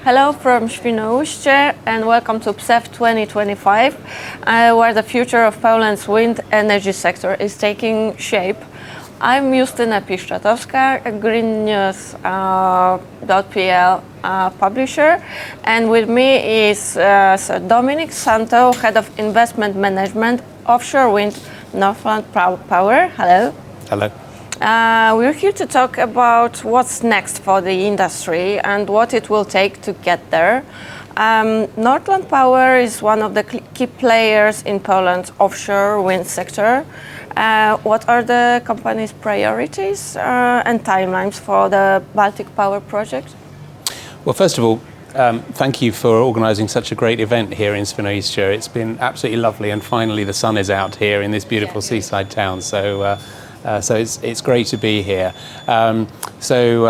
Hello from Świnoujście and welcome to PSEW2025, where the future of Poland's wind energy sector is taking shape. I'm Justyna Piszczatowska, a greennews.pl publisher, and with me is Sir Dominic Szanto, Head of Investment Management, Offshore Wind, Northland Power. Hello. Hello. We're here to talk about what's next for the industry and what it will take to get there. Northland Power is one of the key players in Poland's offshore wind sector. What are the company's priorities and timelines for the Baltic Power project? Well, first of all, thank you for organising such a great event here in Świnoujście. It's been absolutely lovely, and finally the sun is out here in this beautiful seaside town. So it's great to be here. So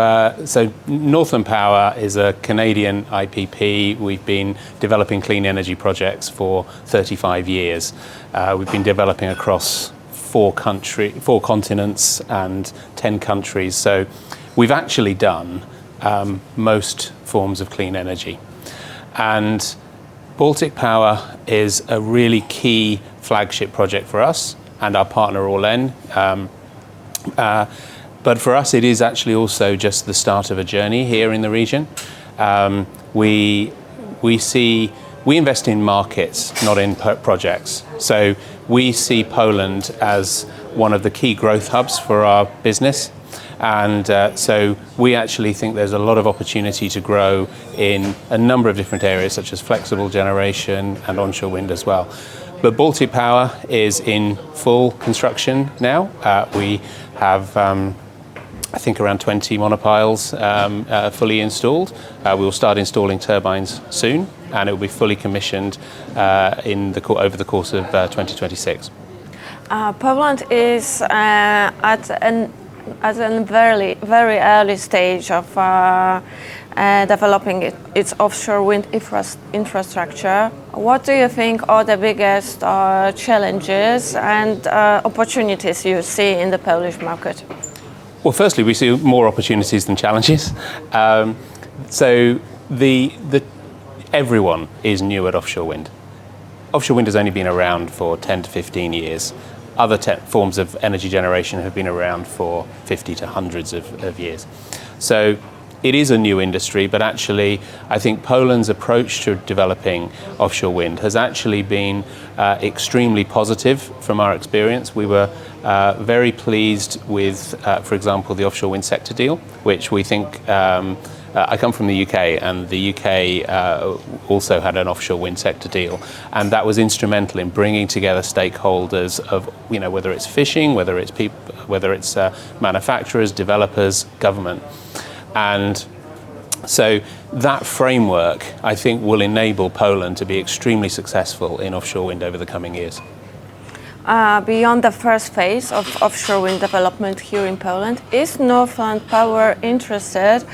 Northland Power is a Canadian IPP. We've been developing clean energy projects for 35 years. We've been developing across four continents and 10 countries. So we've actually done most forms of clean energy. And Baltic Power is a really key flagship project for us and our partner Orlen. But for us, it is actually also just the start of a journey here in the region. We invest in markets, not in projects. So we see Poland as one of the key growth hubs for our business. And so we actually think there's a lot of opportunity to grow in a number of different areas, such as flexible generation and onshore wind as well. But Baltic Power is in full construction now. We have, I think, around 20 monopiles fully installed. We will start installing turbines soon, and it will be fully commissioned over the course of 2026. Poland is at a very early stage of developing its offshore wind infrastructure. What do you think are the biggest challenges and opportunities you see in the Polish market? Well, firstly, we see more opportunities than challenges. So everyone is new at offshore wind. Offshore wind has only been around for 10 to 15 years. Other forms of energy generation have been around for 50 to hundreds of years. So it is a new industry, but actually I think Poland's approach to developing offshore wind has actually been extremely positive from our experience. We were very pleased with, for example, the offshore wind sector deal, which we think I come from the UK, and the UK also had an offshore wind sector deal, and that was instrumental in bringing together stakeholders of, whether it's fishing, whether it's manufacturers, developers, government, and so that framework, I think, will enable Poland to be extremely successful in offshore wind over the coming years. Beyond the first phase of offshore wind development here in Poland, is Northland Power interested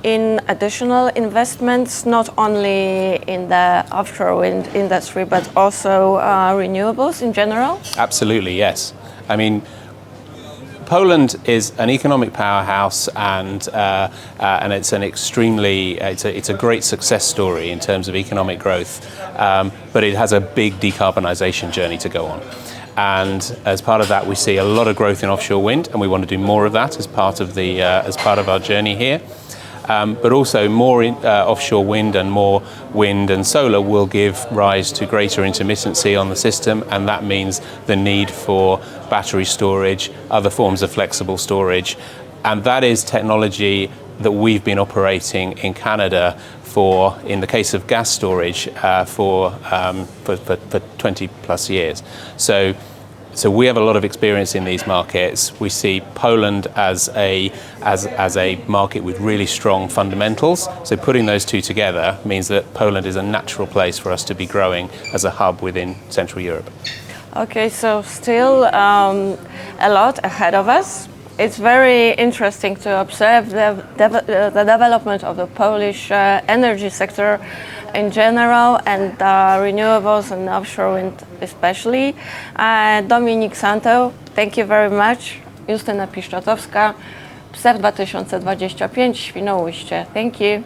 in additional investments, not only in the offshore wind industry, but also renewables in general? Absolutely, yes. I mean, Poland is an economic powerhouse, and it's it's a great success story in terms of economic growth, but it has a big decarbonisation journey to go on. And as part of that, we see a lot of growth in offshore wind, and we want to do more of that as part of our journey here. But also more offshore wind and more wind and solar will give rise to greater intermittency on the system, and that means the need for battery storage, other forms of flexible storage, and that is technology that we've been operating in Canada for, in the case of gas storage, for 20 plus years. So we have a lot of experience in these markets. We see Poland as a market with really strong fundamentals. So putting those two together means that Poland is a natural place for us to be growing as a hub within Central Europe. Okay, so still a lot ahead of us. It's very interesting to observe the development of the Polish energy sector in general, and renewables and offshore wind especially. Dominic Szanto, thank you very much. Justyna Piszczatowska, PSEW2025, Świnoujście. Thank you.